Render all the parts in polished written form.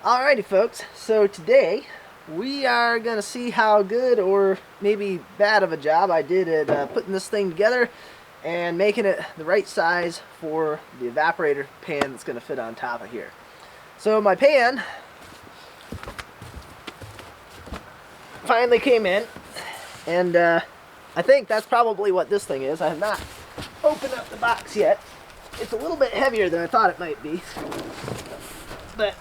Alrighty folks, so today we are going to see how good or maybe bad of a job I did at putting this thing together and making it the right size for the evaporator pan that's going to fit on top of here. So my pan finally came in, and I think that's probably what this thing is. I have not opened up the box yet. It's a little bit heavier than I thought it might be, but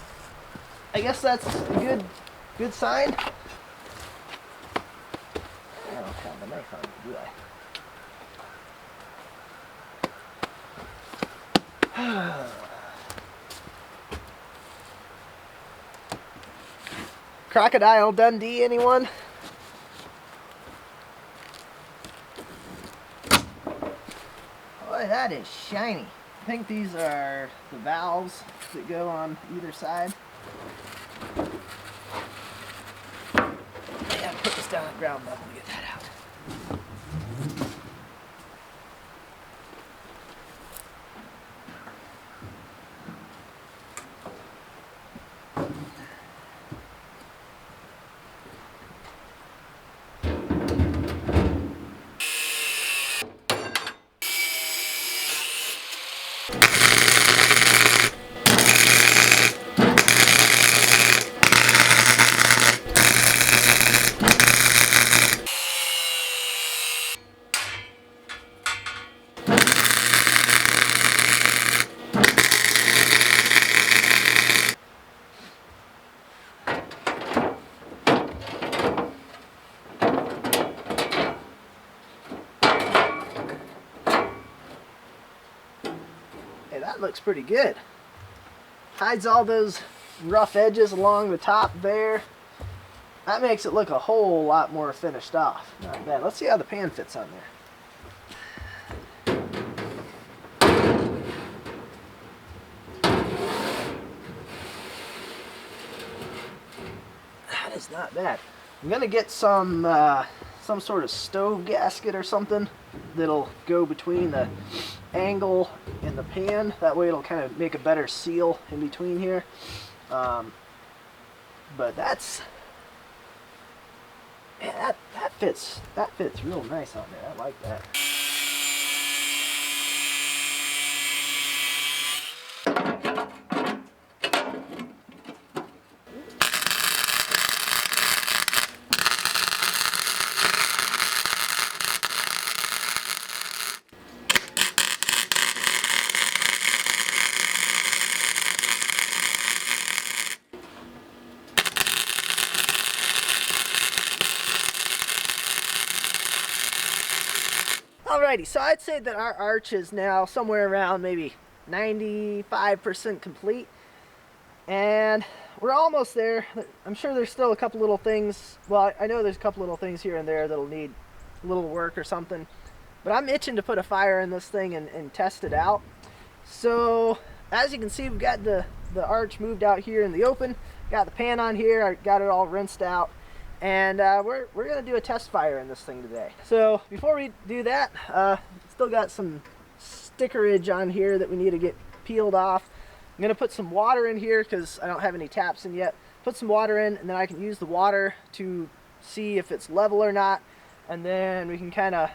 I guess that's a good sign. I don't have a knife on me, do I? Crocodile Dundee, anyone? Boy, that is shiny. I think these are the valves that go on either side. Yeah, put this down at ground level to get that out. That looks pretty good. Hides all those rough edges along the top there. That makes it look a whole lot more finished off. Not bad. Let's see how the pan fits on there. That is not bad. I'm gonna get some sort of stove gasket or something that'll go between the angle in the pan. That way it'll kind of make a better seal in between here. But that's, yeah, that fits real nice on there. I like that. Alrighty, so I'd say that our arch is now somewhere around maybe 95% complete, and we're almost there. I'm sure there's still a couple little things. Well, I know there's a couple little things here and there that'll need a little work or something, but I'm itching to put a fire in this thing and test it out. So as you can see, we've got the arch moved out here in the open, got the pan on here, I got it all rinsed out. And we're going to do a test fire in this thing today. So before we do that, still got some stickerage on here that we need to get peeled off. I'm going to put some water in here because I don't have any taps in yet. Put some water in, and then I can use the water to see if it's level or not. And then we can kind of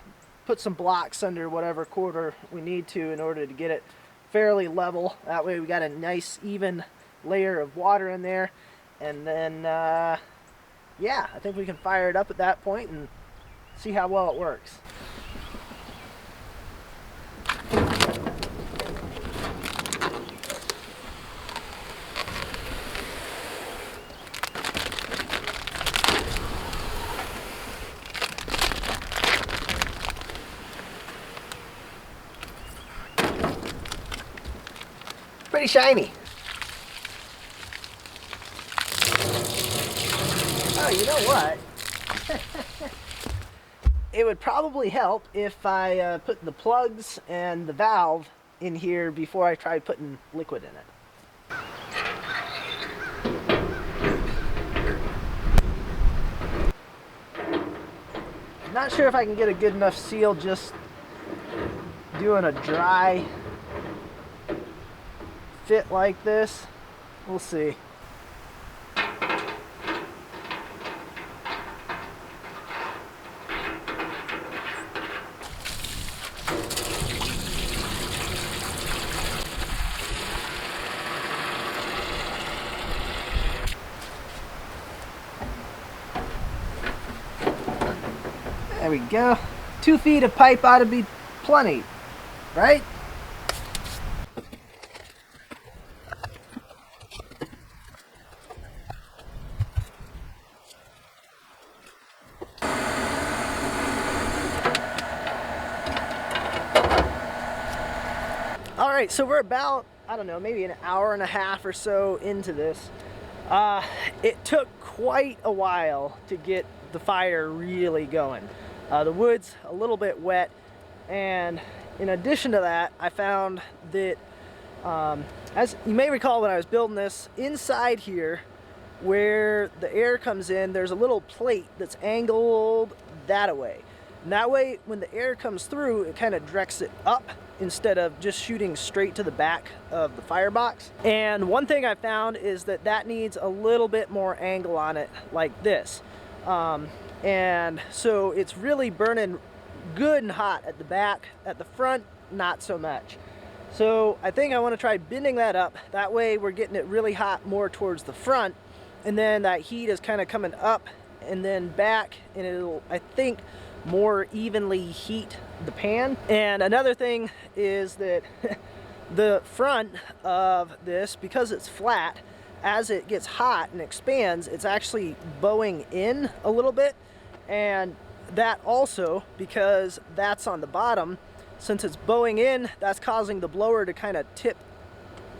put some blocks under whatever quarter we need to in order to get it fairly level. That way we got a nice even layer of water in there. And then yeah, I think we can fire it up at that point and see how well it works. Pretty shiny. Oh, you know what? It would probably help if I put the plugs and the valve in here before I tried putting liquid in it. I'm not sure if I can get a good enough seal just doing a dry fit like this. We'll see. we go. 2 feet of pipe ought to be plenty, right? All right, so we're about, I don't know, maybe an hour and a half or so into this. It took quite a while to get the fire really going. The wood's a little bit wet, and in addition to that, I found that, as you may recall when I was building this, inside here where the air comes in, there's a little plate that's angled that way. And that way, when the air comes through, it kind of directs it up instead of just shooting straight to the back of the firebox. And one thing I found is that that needs a little bit more angle on it, like this. And so it's really burning good and hot at the back. At the front, not so much. So I think I want to try bending that up. That way we're getting it really hot more towards the front, and then that heat is kind of coming up and then back, and it'll, I think, more evenly heat the pan. And another thing is that the front of this, because it's flat, as it gets hot and expands, it's actually bowing in a little bit. And that also, because that's on the bottom, since it's bowing in, that's causing the blower to kind of tip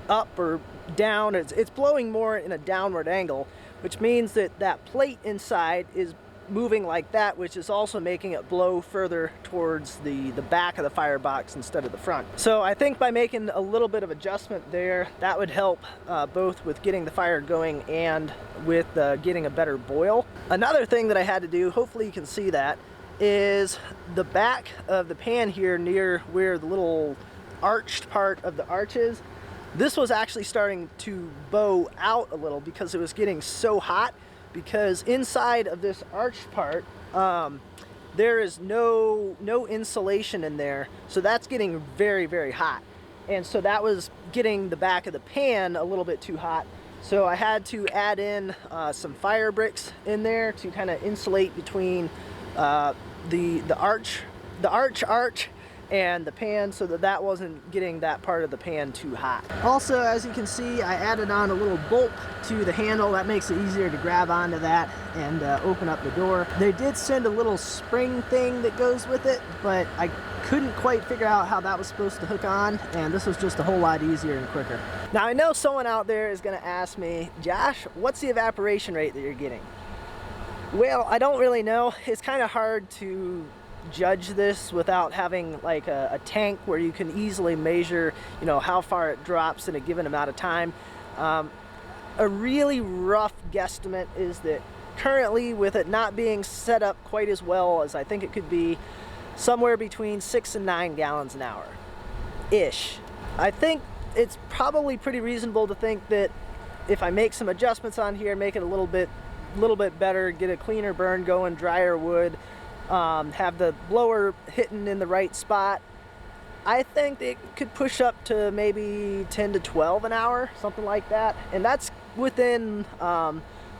up or down. It's blowing more in a downward angle, which means that that plate inside is moving like that, which is also making it blow further towards the back of the firebox instead of the front. So I think by making a little bit of adjustment there, that would help both with getting the fire going and with getting a better boil. Another thing that I had to do, hopefully you can see that, is the back of the pan here near where the little arched part of the arch is. This was actually starting to bow out a little because it was getting so hot, because inside of this arched part there is no insulation in there, so that's getting very, very hot. And so that was getting the back of the pan a little bit too hot. So I had to add in some fire bricks in there to kind of insulate between the arch and the pan, so that that wasn't getting that part of the pan too hot. Also, as you can see, I added on a little bolt to the handle. That makes it easier to grab onto that and open up the door. They did send a little spring thing that goes with it, but I couldn't quite figure out how that was supposed to hook on, and this was just a whole lot easier and quicker. Now, I know someone out there is going to ask me, Josh, what's the evaporation rate that you're getting? Well, I don't really know. It's kind of hard to judge this without having like a tank where you can easily measure, you know, how far it drops in a given amount of time. A really rough guesstimate is that currently, with it not being set up quite as well as I think it could be, somewhere between 6 and 9 gallons an hour ish. I think it's probably pretty reasonable to think that if I make some adjustments on here, make it a little bit better, get a cleaner burn going, drier wood, have the blower hitting in the right spot, I think it could push up to maybe 10 to 12 an hour, something like that. And that's within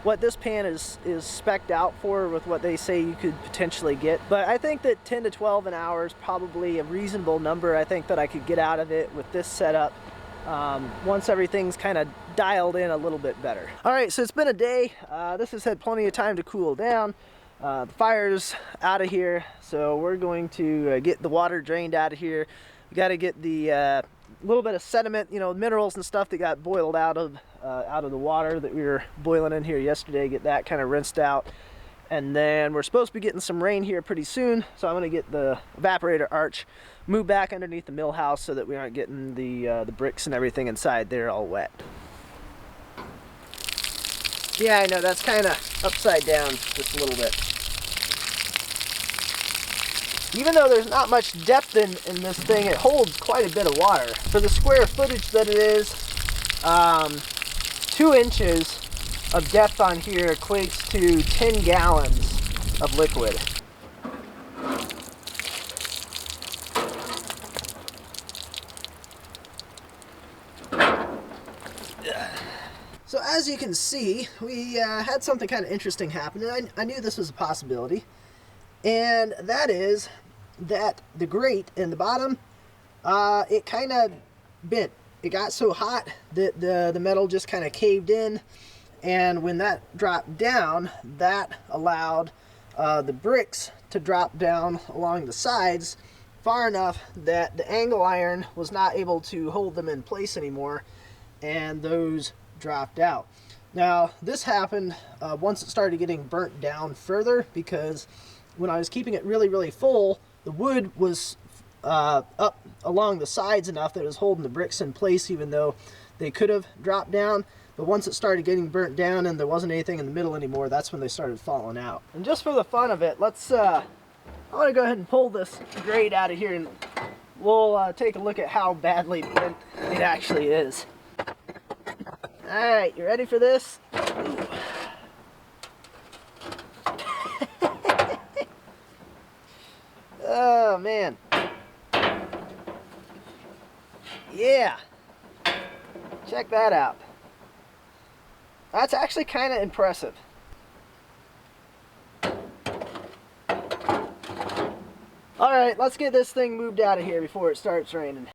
what this pan is spec'd out for, with what they say you could potentially get. But I think that 10 to 12 an hour is probably a reasonable number. I think that I could get out of it with this setup once everything's kind of dialed in a little bit better. All right, so it's been a day. This has had plenty of time to cool down. The fire's out of here, so we're going to get the water drained out of here. We got to get the little bit of sediment, you know, minerals and stuff that got boiled out of the water that we were boiling in here yesterday, get that kind of rinsed out. And then we're supposed to be getting some rain here pretty soon, so I'm going to get the evaporator arch moved back underneath the mill house so that we aren't getting the bricks and everything inside there all wet. Yeah, I know, that's kind of upside down just a little bit. Even though there's not much depth in this thing, it holds quite a bit of water. For the square footage that it is, 2 inches of depth on here equates to 10 gallons of liquid. So as you can see, we had something kind of interesting happen, and I knew this was a possibility. And that is that the grate in the bottom, it kind of bent. It got so hot that the metal just kind of caved in, and when that dropped down, that allowed the bricks to drop down along the sides far enough that the angle iron was not able to hold them in place anymore, and those dropped out. Now this happened once it started getting burnt down further, because when I was keeping it really full, the wood was up along the sides enough that it was holding the bricks in place, even though they could have dropped down. But once it started getting burnt down and there wasn't anything in the middle anymore, that's when they started falling out. And just for the fun of it, let's I want to go ahead and pull this grate out of here, and we'll take a look at how badly bent it actually is. Alright, you ready for this? Oh man. Yeah. Check that out. That's actually kind of impressive. Alright, let's get this thing moved out of here before it starts raining.